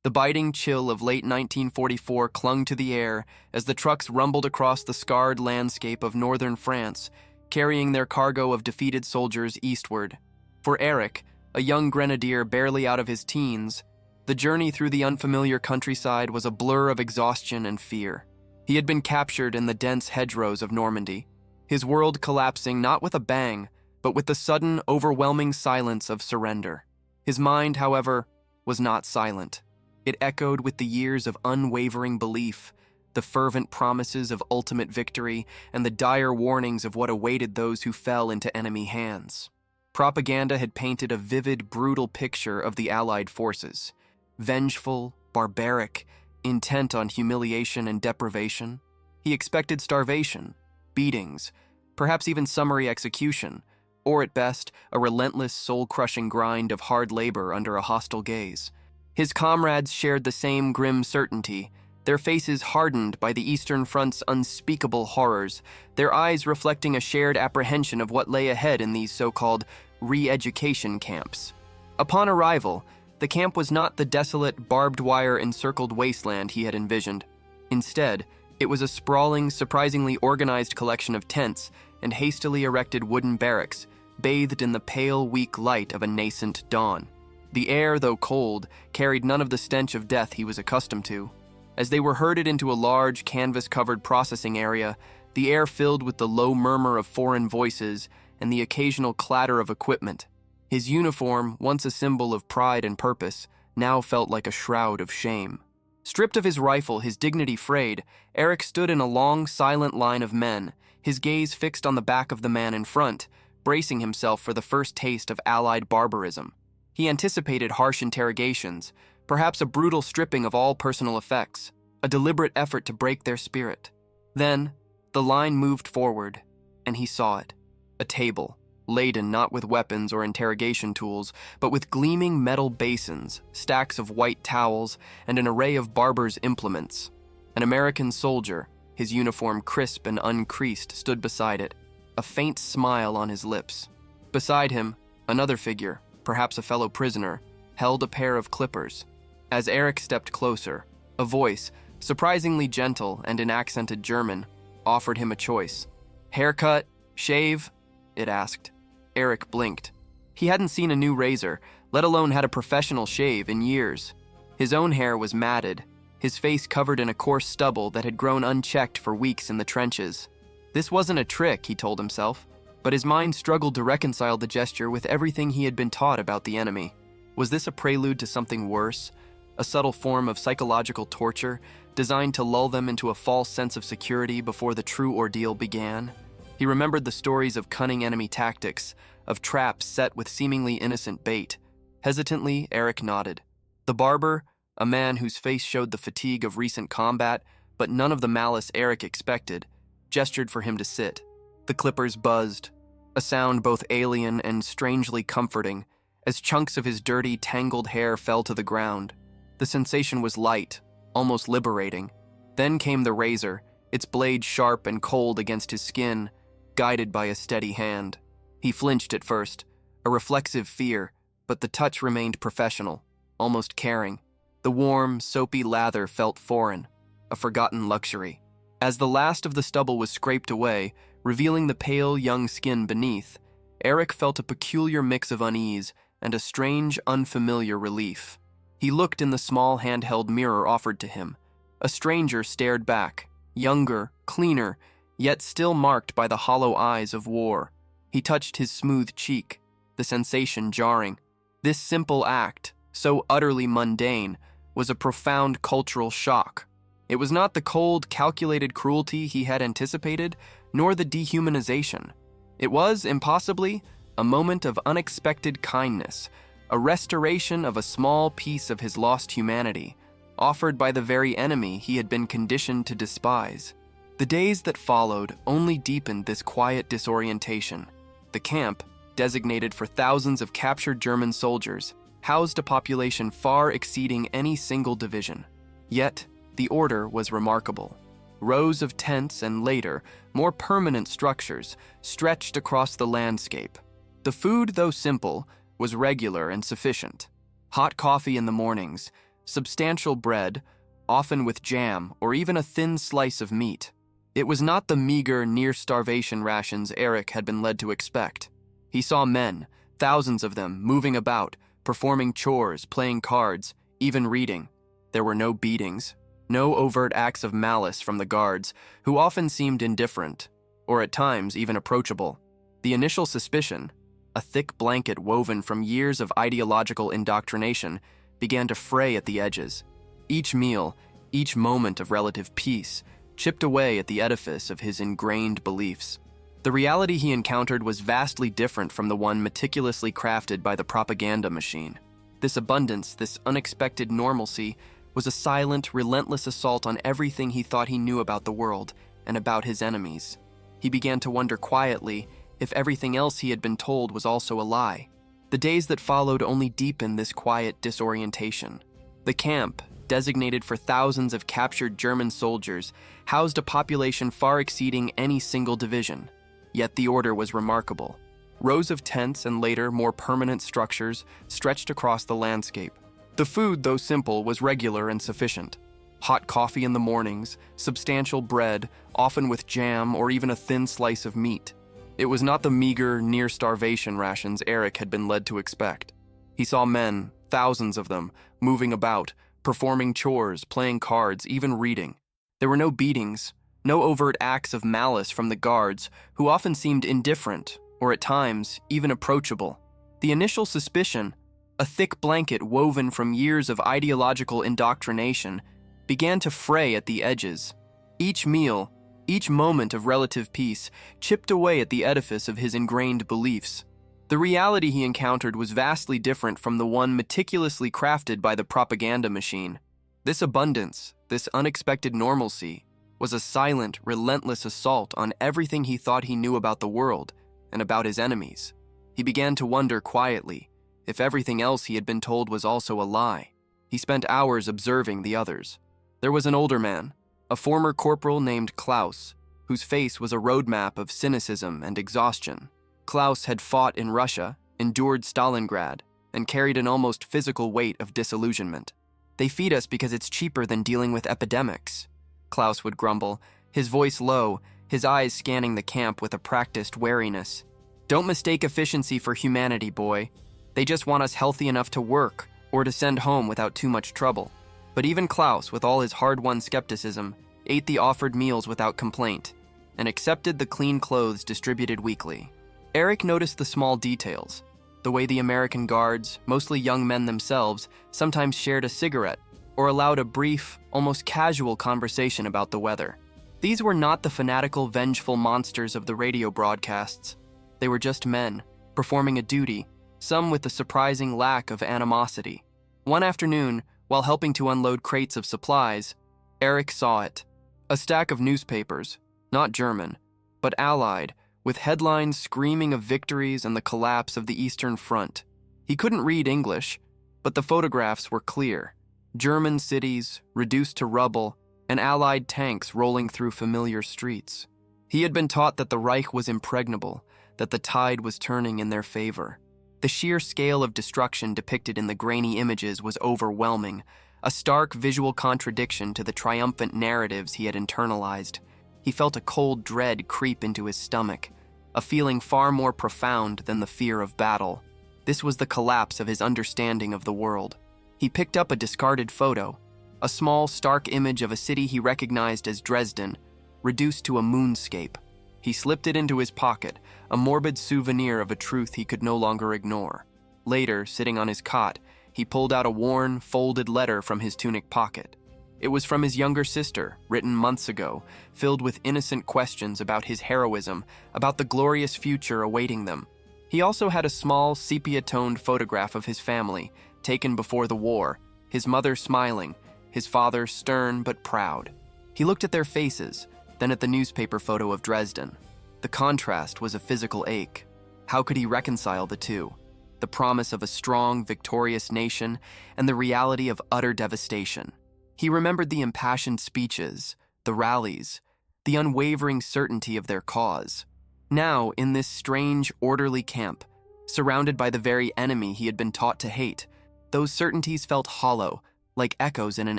The biting chill of late 1944 clung to the air as the trucks rumbled across the scarred landscape of northern France, carrying their cargo of defeated soldiers eastward. For Eric, a young grenadier barely out of his teens, the journey through the unfamiliar countryside was a blur of exhaustion and fear. He had been captured in the dense hedgerows of Normandy, his world collapsing not with a bang, but with the sudden, overwhelming silence of surrender. His mind, however, was not silent. It echoed with the years of unwavering belief, the fervent promises of ultimate victory, and the dire warnings of what awaited those who fell into enemy hands. Propaganda had painted a vivid, brutal picture of the Allied forces. Vengeful, barbaric, intent on humiliation and deprivation. He expected starvation, beatings, perhaps even summary execution, or at best, a relentless, soul-crushing grind of hard labor under a hostile gaze. His comrades shared the same grim certainty, their faces hardened by the Eastern Front's unspeakable horrors, their eyes reflecting a shared apprehension of what lay ahead in these so-called re-education camps. Upon arrival, the camp was not the desolate, barbed wire-encircled wasteland he had envisioned. Instead, it was a sprawling, surprisingly organized collection of tents and hastily erected wooden barracks, bathed in the pale, weak light of a nascent dawn. The air, though cold, carried none of the stench of death he was accustomed to. As they were herded into a large, canvas-covered processing area, the air filled with the low murmur of foreign voices and the occasional clatter of equipment. His uniform, once a symbol of pride and purpose, now felt like a shroud of shame. Stripped of his rifle, his dignity frayed, Eric stood in a long, silent line of men, his gaze fixed on the back of the man in front, bracing himself for the first taste of Allied barbarism. He anticipated harsh interrogations, perhaps a brutal stripping of all personal effects, a deliberate effort to break their spirit. Then, the line moved forward, and he saw it. A table, laden not with weapons or interrogation tools, but with gleaming metal basins, stacks of white towels, and an array of barber's implements. An American soldier, his uniform crisp and uncreased, stood beside it, a faint smile on his lips. Beside him, another figure, perhaps a fellow prisoner, held a pair of clippers. As Eric stepped closer, a voice, surprisingly gentle and in accented German, offered him a choice. "Haircut? Shave?" it asked. Eric blinked. He hadn't seen a new razor, let alone had a professional shave, in years. His own hair was matted, his face covered in a coarse stubble that had grown unchecked for weeks in the trenches. This wasn't a trick, he told himself, but his mind struggled to reconcile the gesture with everything he had been taught about the enemy. Was this a prelude to something worse? A subtle form of psychological torture designed to lull them into a false sense of security before the true ordeal began? He remembered the stories of cunning enemy tactics, of traps set with seemingly innocent bait. Hesitantly, Eric nodded. The barber, a man whose face showed the fatigue of recent combat, but none of the malice Eric expected, gestured for him to sit. The clippers buzzed, a sound both alien and strangely comforting, as chunks of his dirty, tangled hair fell to the ground. The sensation was light, almost liberating. Then came the razor, its blade sharp and cold against his skin, guided by a steady hand. He flinched at first, a reflexive fear, but the touch remained professional, almost caring. The warm, soapy lather felt foreign, a forgotten luxury. As the last of the stubble was scraped away, revealing the pale, young skin beneath, Eric felt a peculiar mix of unease and a strange, unfamiliar relief. He looked in the small handheld mirror offered to him. A stranger stared back, younger, cleaner, yet still marked by the hollow eyes of war. He touched his smooth cheek, the sensation jarring. This simple act, so utterly mundane, was a profound cultural shock. It was not the cold, calculated cruelty he had anticipated, nor the dehumanization. It was, impossibly, a moment of unexpected kindness, a restoration of a small piece of his lost humanity, offered by the very enemy he had been conditioned to despise. The days that followed only deepened this quiet disorientation. The camp, designated for thousands of captured German soldiers, housed a population far exceeding any single division. Yet, the order was remarkable. Rows of tents and later, more permanent structures stretched across the landscape. The food, though simple, was regular and sufficient. Hot coffee in the mornings, substantial bread, often with jam or even a thin slice of meat. It was not the meager, near-starvation rations Eric had been led to expect. He saw men, thousands of them, moving about, performing chores, playing cards, even reading. There were no beatings, no overt acts of malice from the guards, who often seemed indifferent, or at times even approachable. The initial suspicion, a thick blanket woven from years of ideological indoctrination, began to fray at the edges. Each meal, each moment of relative peace, chipped away at the edifice of his ingrained beliefs. The reality he encountered was vastly different from the one meticulously crafted by the propaganda machine. This abundance, this unexpected normalcy, was a silent, relentless assault on everything he thought he knew about the world and about his enemies. He began to wonder quietly if everything else he had been told was also a lie. The days that followed only deepened this quiet disorientation. The camp, designated for thousands of captured German soldiers, housed a population far exceeding any single division. Yet the order was remarkable. Rows of tents and later more permanent structures stretched across the landscape. The food, though simple, was regular and sufficient. Hot coffee in the mornings, substantial bread, often with jam or even a thin slice of meat. It was not the meager, near-starvation rations Eric had been led to expect. He saw men, thousands of them, moving about, performing chores, playing cards, even reading. There were no beatings, no overt acts of malice from the guards, who often seemed indifferent, or at times, even approachable. The initial suspicion, a thick blanket woven from years of ideological indoctrination, began to fray at the edges. Each meal, each moment of relative peace, chipped away at the edifice of his ingrained beliefs. The reality he encountered was vastly different from the one meticulously crafted by the propaganda machine. This abundance, this unexpected normalcy, was a silent, relentless assault on everything he thought he knew about the world and about his enemies. He began to wonder quietly if everything else he had been told was also a lie. He spent hours observing the others. There was an older man, a former corporal named Klaus, whose face was a roadmap of cynicism and exhaustion. Klaus had fought in Russia, endured Stalingrad, and carried an almost physical weight of disillusionment. "They feed us because it's cheaper than dealing with epidemics," Klaus would grumble, his voice low, his eyes scanning the camp with a practiced wariness. "Don't mistake efficiency for humanity, boy. They just want us healthy enough to work or to send home without too much trouble." But even Klaus, with all his hard-won skepticism, ate the offered meals without complaint and accepted the clean clothes distributed weekly. Eric noticed the small details, the way the American guards, mostly young men themselves, sometimes shared a cigarette or allowed a brief, almost casual conversation about the weather. These were not the fanatical, vengeful monsters of the radio broadcasts. They were just men, performing a duty, some with a surprising lack of animosity. One afternoon, while helping to unload crates of supplies, Eric saw it. A stack of newspapers, not German, but Allied, with headlines screaming of victories and the collapse of the Eastern Front. He couldn't read English, but the photographs were clear. German cities, reduced to rubble, and Allied tanks rolling through familiar streets. He had been taught that the Reich was impregnable, that the tide was turning in their favor. The sheer scale of destruction depicted in the grainy images was overwhelming, a stark visual contradiction to the triumphant narratives he had internalized. He felt a cold dread creep into his stomach, a feeling far more profound than the fear of battle. This was the collapse of his understanding of the world. He picked up a discarded photo, a small, stark image of a city he recognized as Dresden, reduced to a moonscape. He slipped it into his pocket, a morbid souvenir of a truth he could no longer ignore. Later, sitting on his cot, he pulled out a worn, folded letter from his tunic pocket. It was from his younger sister, written months ago, filled with innocent questions about his heroism, about the glorious future awaiting them. He also had a small, sepia-toned photograph of his family, taken before the war, his mother smiling, his father stern but proud. He looked at their faces, then at the newspaper photo of Dresden. The contrast was a physical ache. How could he reconcile the two? The promise of a strong, victorious nation and the reality of utter devastation. He remembered the impassioned speeches, the rallies, the unwavering certainty of their cause. Now, in this strange, orderly camp, surrounded by the very enemy he had been taught to hate, those certainties felt hollow, like echoes in an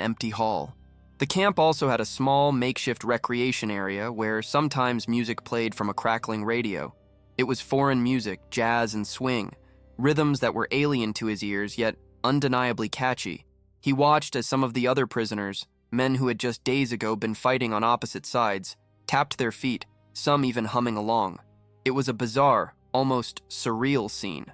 empty hall. The camp also had a small, makeshift recreation area where sometimes music played from a crackling radio. It was foreign music, jazz and swing, rhythms that were alien to his ears yet undeniably catchy. He watched as some of the other prisoners, men who had just days ago been fighting on opposite sides, tapped their feet, some even humming along. It was a bizarre, almost surreal scene.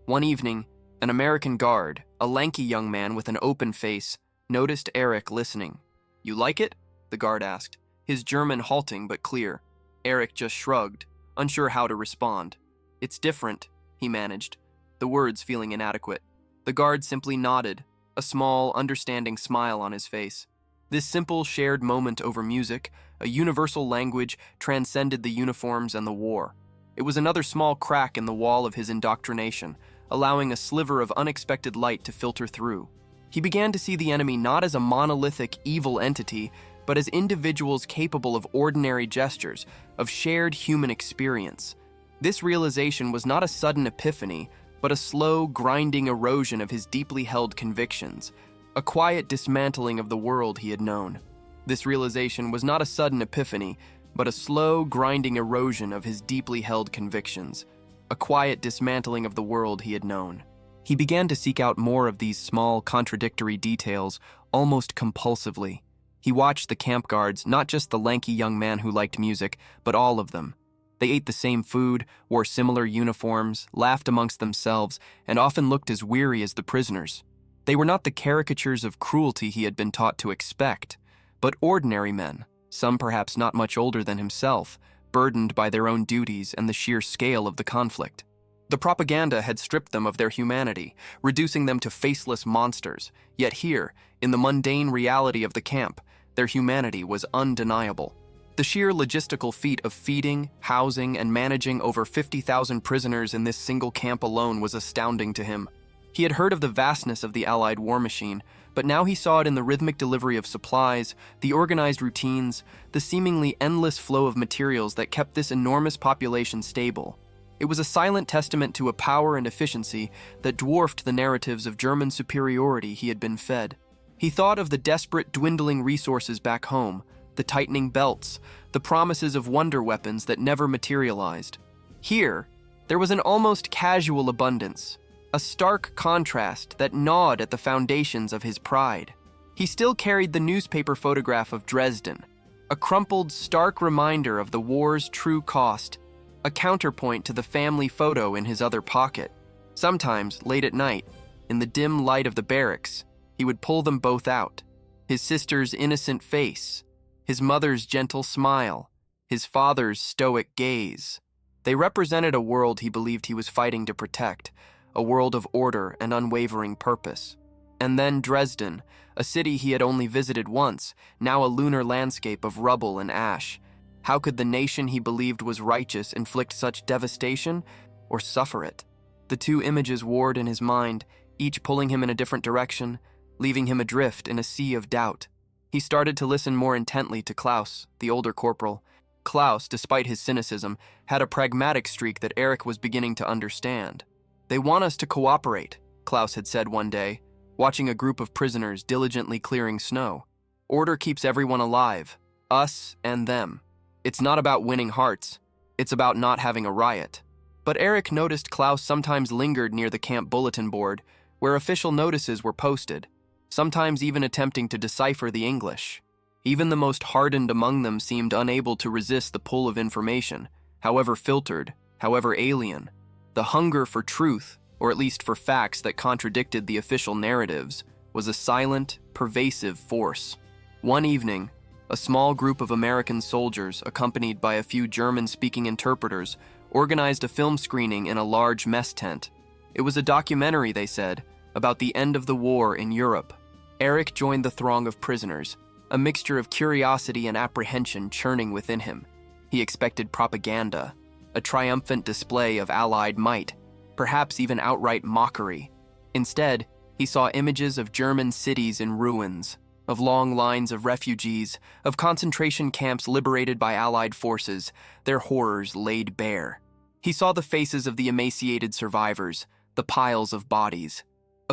One evening, an American guard, a lanky young man with an open face, noticed Eric listening. "You like it?" the guard asked, his German halting but clear. Eric just shrugged, unsure how to respond. "It's different," he managed, the words feeling inadequate. The guard simply nodded, a small, understanding smile on his face. This simple, shared moment over music, a universal language, transcended the uniforms and the war. It was another small crack in the wall of his indoctrination, allowing a sliver of unexpected light to filter through. He began to see the enemy not as a monolithic, evil entity, but as individuals capable of ordinary gestures, of shared human experience. This realization was not a sudden epiphany, but a slow, grinding erosion of his deeply held convictions, a quiet dismantling of the world he had known. This realization was not a sudden epiphany, but a slow, grinding erosion of his deeply held convictions, a quiet dismantling of the world he had known. He began to seek out more of these small, contradictory details, almost compulsively. He watched the camp guards, not just the lanky young man who liked music, but all of them. They ate the same food, wore similar uniforms, laughed amongst themselves, and often looked as weary as the prisoners. They were not the caricatures of cruelty he had been taught to expect, but ordinary men, some perhaps not much older than himself, burdened by their own duties and the sheer scale of the conflict. The propaganda had stripped them of their humanity, reducing them to faceless monsters, yet here, in the mundane reality of the camp, their humanity was undeniable. The sheer logistical feat of feeding, housing, and managing over 50,000 prisoners in this single camp alone was astounding to him. He had heard of the vastness of the Allied war machine, but now he saw it in the rhythmic delivery of supplies, the organized routines, the seemingly endless flow of materials that kept this enormous population stable. It was a silent testament to a power and efficiency that dwarfed the narratives of German superiority he had been fed. He thought of the desperate, dwindling resources back home, the tightening belts, the promises of wonder weapons that never materialized. Here, there was an almost casual abundance, a stark contrast that gnawed at the foundations of his pride. He still carried the newspaper photograph of Dresden, a crumpled, stark reminder of the war's true cost, a counterpoint to the family photo in his other pocket. Sometimes, late at night, in the dim light of the barracks, he would pull them both out. His sister's innocent face, his mother's gentle smile, his father's stoic gaze. They represented a world he believed he was fighting to protect, a world of order and unwavering purpose. And then Dresden, a city he had only visited once, now a lunar landscape of rubble and ash. How could the nation he believed was righteous inflict such devastation, or suffer it? The two images warred in his mind, each pulling him in a different direction, leaving him adrift in a sea of doubt. He started to listen more intently to Klaus, the older corporal. Klaus, despite his cynicism, had a pragmatic streak that Eric was beginning to understand. "They want us to cooperate," Klaus had said one day, watching a group of prisoners diligently clearing snow. "Order keeps everyone alive, us and them. It's not about winning hearts, it's about not having a riot." But Eric noticed Klaus sometimes lingered near the camp bulletin board, where official notices were posted, sometimes even attempting to decipher the English. Even the most hardened among them seemed unable to resist the pull of information, however filtered, however alien. The hunger for truth, or at least for facts that contradicted the official narratives, was a silent, pervasive force. One evening, a small group of American soldiers, accompanied by a few German-speaking interpreters, organized a film screening in a large mess tent. It was a documentary, they said, about the end of the war in Europe. Eric joined the throng of prisoners, a mixture of curiosity and apprehension churning within him. He expected propaganda, a triumphant display of Allied might, perhaps even outright mockery. Instead, he saw images of German cities in ruins, of long lines of refugees, of concentration camps liberated by Allied forces, their horrors laid bare. He saw the faces of the emaciated survivors, the piles of bodies.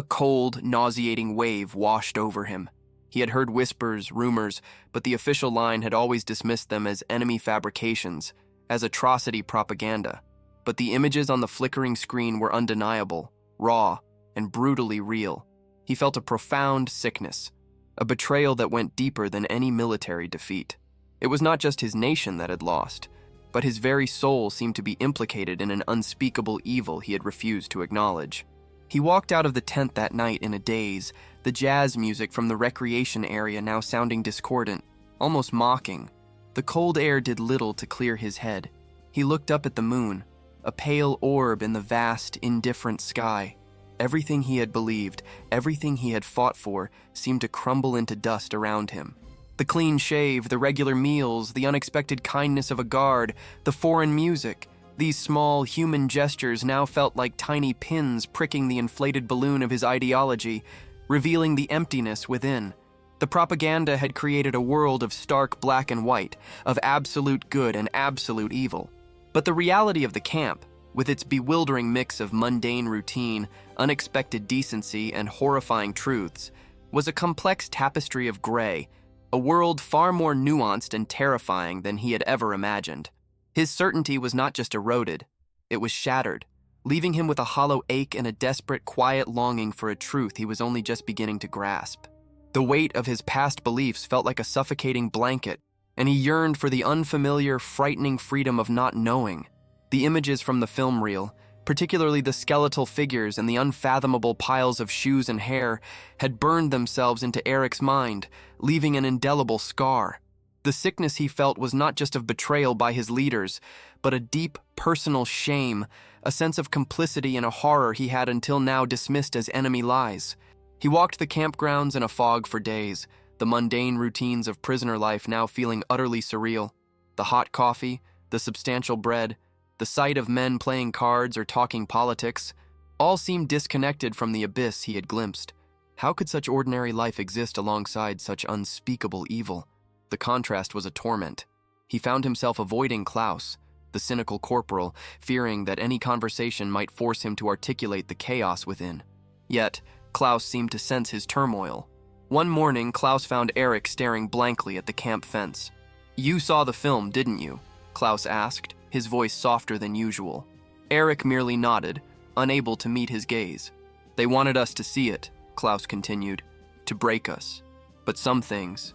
A cold, nauseating wave washed over him. He had heard whispers, rumors, but the official line had always dismissed them as enemy fabrications, as atrocity propaganda. But the images on the flickering screen were undeniable, raw, and brutally real. He felt a profound sickness, a betrayal that went deeper than any military defeat. It was not just his nation that had lost, but his very soul seemed to be implicated in an unspeakable evil he had refused to acknowledge. He walked out of the tent that night in a daze, the jazz music from the recreation area now sounding discordant, almost mocking. The cold air did little to clear his head. He looked up at the moon, a pale orb in the vast, indifferent sky. Everything he had believed, everything he had fought for, seemed to crumble into dust around him. The clean shave, the regular meals, the unexpected kindness of a guard, the foreign music. These small, human gestures now felt like tiny pins pricking the inflated balloon of his ideology, revealing the emptiness within. The propaganda had created a world of stark black and white, of absolute good and absolute evil. But the reality of the camp, with its bewildering mix of mundane routine, unexpected decency, and horrifying truths, was a complex tapestry of gray, a world far more nuanced and terrifying than he had ever imagined. His certainty was not just eroded, it was shattered, leaving him with a hollow ache and a desperate, quiet longing for a truth he was only just beginning to grasp. The weight of his past beliefs felt like a suffocating blanket, and he yearned for the unfamiliar, frightening freedom of not knowing. The images from the film reel, particularly the skeletal figures and the unfathomable piles of shoes and hair, had burned themselves into Eric's mind, leaving an indelible scar. The sickness he felt was not just of betrayal by his leaders, but a deep, personal shame, a sense of complicity in a horror he had until now dismissed as enemy lies. He walked the campgrounds in a fog for days, the mundane routines of prisoner life now feeling utterly surreal. The hot coffee, the substantial bread, the sight of men playing cards or talking politics, all seemed disconnected from the abyss he had glimpsed. How could such ordinary life exist alongside such unspeakable evil? The contrast was a torment. He found himself avoiding Klaus, the cynical corporal, fearing that any conversation might force him to articulate the chaos within. Yet, Klaus seemed to sense his turmoil. One morning, Klaus found Eric staring blankly at the camp fence. "You saw the film, didn't you?" Klaus asked, his voice softer than usual. Eric merely nodded, unable to meet his gaze. "They wanted us to see it," Klaus continued, "to break us. But some things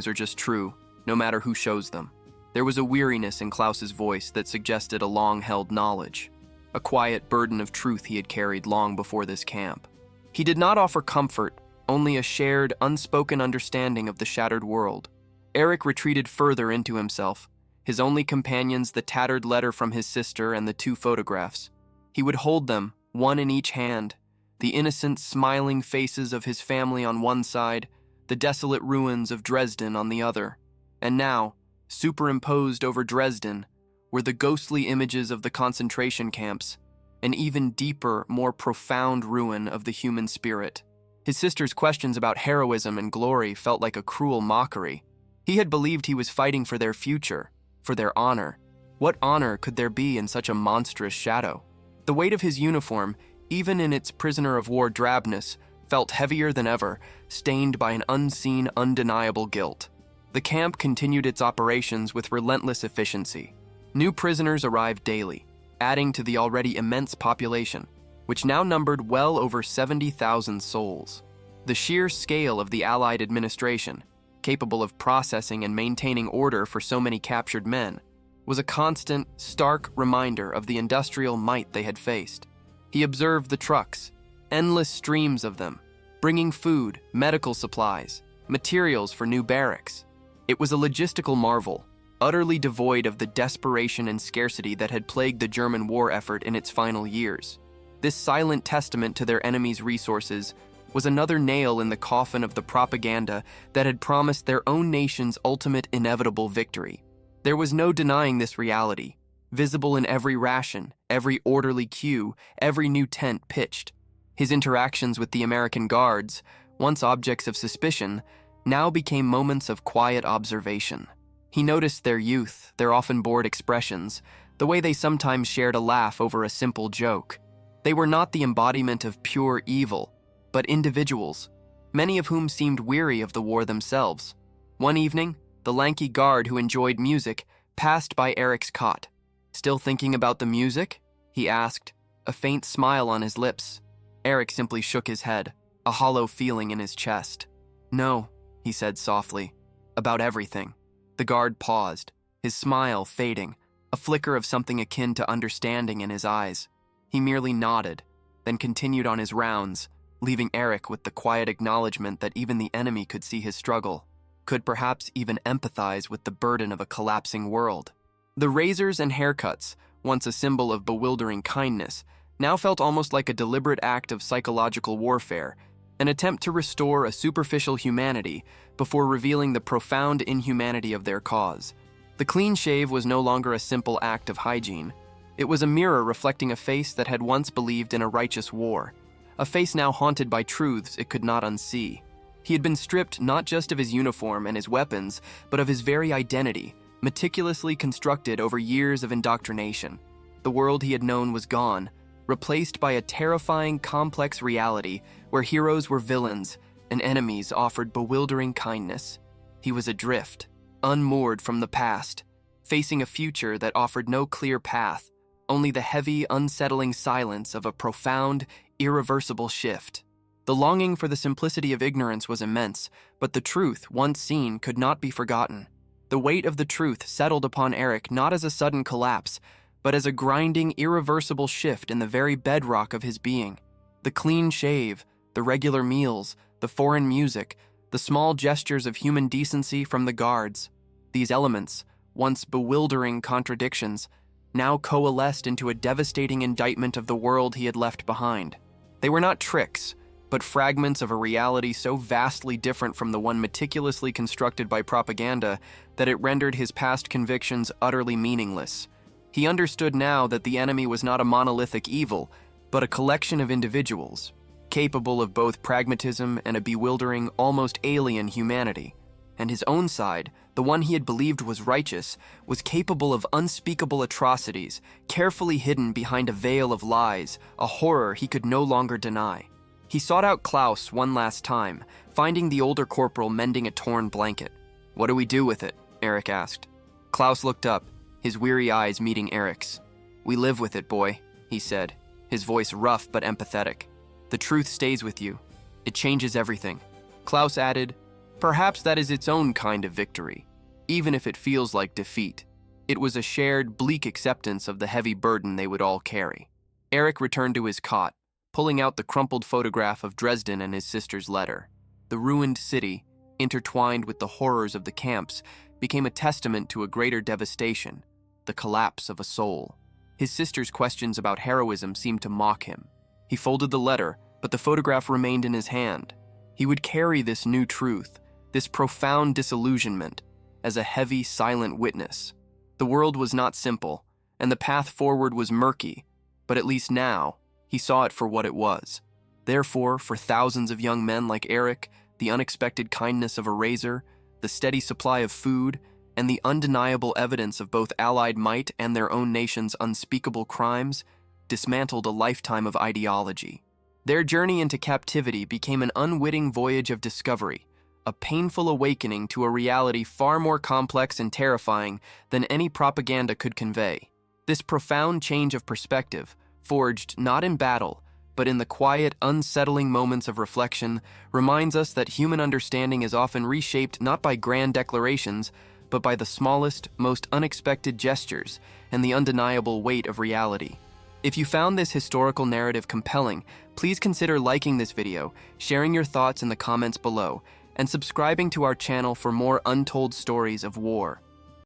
are just true, no matter who shows them." There was a weariness in Klaus's voice that suggested a long-held knowledge, a quiet burden of truth he had carried long before this camp. He did not offer comfort, only a shared, unspoken understanding of the shattered world. Eric retreated further into himself, his only companions the tattered letter from his sister and the 2 photographs. He would hold them, one in each hand, the innocent, smiling faces of his family on one side, the desolate ruins of Dresden on the other. And now, superimposed over Dresden, were the ghostly images of the concentration camps, an even deeper, more profound ruin of the human spirit. His sister's questions about heroism and glory felt like a cruel mockery. He had believed he was fighting for their future, for their honor. What honor could there be in such a monstrous shadow? The weight of his uniform, even in its prisoner of war drabness, felt heavier than ever, stained by an unseen, undeniable guilt. The camp continued its operations with relentless efficiency. New prisoners arrived daily, adding to the already immense population, which now numbered well over 70,000 souls. The sheer scale of the Allied administration, capable of processing and maintaining order for so many captured men, was a constant, stark reminder of the industrial might they had faced. He observed the trucks, endless streams of them, bringing food, medical supplies, materials for new barracks. It was a logistical marvel, utterly devoid of the desperation and scarcity that had plagued the German war effort in its final years. This silent testament to their enemies' resources was another nail in the coffin of the propaganda that had promised their own nation's ultimate inevitable victory. There was no denying this reality, visible in every ration, every orderly queue, every new tent pitched. His interactions with the American guards, once objects of suspicion, now became moments of quiet observation. He noticed their youth, their often bored expressions, the way they sometimes shared a laugh over a simple joke. They were not the embodiment of pure evil, but individuals, many of whom seemed weary of the war themselves. One evening, the lanky guard who enjoyed music passed by Eric's cot. "Still thinking about the music?" he asked, a faint smile on his lips. Eric simply shook his head, a hollow feeling in his chest. "No," he said softly, "about everything." The guard paused, his smile fading, a flicker of something akin to understanding in his eyes. He merely nodded, then continued on his rounds, leaving Eric with the quiet acknowledgement that even the enemy could see his struggle, could perhaps even empathize with the burden of a collapsing world. The razors and haircuts, once a symbol of bewildering kindness, now felt almost like a deliberate act of psychological warfare, an attempt to restore a superficial humanity before revealing the profound inhumanity of their cause. The clean shave was no longer a simple act of hygiene. It was a mirror reflecting a face that had once believed in a righteous war, a face now haunted by truths it could not unsee. He had been stripped not just of his uniform and his weapons, but of his very identity, meticulously constructed over years of indoctrination. The world he had known was gone, replaced by a terrifying, complex reality where heroes were villains and enemies offered bewildering kindness. He was adrift, unmoored from the past, facing a future that offered no clear path, only the heavy, unsettling silence of a profound, irreversible shift. The longing for the simplicity of ignorance was immense, but the truth, once seen, could not be forgotten. The weight of the truth settled upon Eric not as a sudden collapse, but as a grinding, irreversible shift in the very bedrock of his being. The clean shave, the regular meals, the foreign music, the small gestures of human decency from the guards. These elements, once bewildering contradictions, now coalesced into a devastating indictment of the world he had left behind. They were not tricks, but fragments of a reality so vastly different from the one meticulously constructed by propaganda that it rendered his past convictions utterly meaningless. He understood now that the enemy was not a monolithic evil, but a collection of individuals, capable of both pragmatism and a bewildering, almost alien humanity. And his own side, the one he had believed was righteous, was capable of unspeakable atrocities, carefully hidden behind a veil of lies, a horror he could no longer deny. He sought out Klaus one last time, finding the older corporal mending a torn blanket. "What do we do with it?" Eric asked. Klaus looked up, his weary eyes meeting Eric's. "We live with it, boy," he said, his voice rough but empathetic. "The truth stays with you. It changes everything." Klaus added, "Perhaps that is its own kind of victory, even if it feels like defeat." It was a shared, bleak acceptance of the heavy burden they would all carry. Eric returned to his cot, pulling out the crumpled photograph of Dresden and his sister's letter. The ruined city, intertwined with the horrors of the camps, became a testament to a greater devastation, the collapse of a soul. His sister's questions about heroism seemed to mock him. He folded the letter, but the photograph remained in his hand. He would carry this new truth, this profound disillusionment, as a heavy, silent witness. The world was not simple, and the path forward was murky, but at least now, he saw it for what it was. Therefore, for thousands of young men like Eric, the unexpected kindness of a razor, the steady supply of food, and the undeniable evidence of both Allied might and their own nation's unspeakable crimes dismantled a lifetime of ideology. Their journey into captivity became an unwitting voyage of discovery, a painful awakening to a reality far more complex and terrifying than any propaganda could convey. This profound change of perspective, forged not in battle, but in the quiet, unsettling moments of reflection, reminds us that human understanding is often reshaped not by grand declarations, but by the smallest, most unexpected gestures and the undeniable weight of reality. If you found this historical narrative compelling, please consider liking this video, sharing your thoughts in the comments below, and subscribing to our channel for more untold stories of war.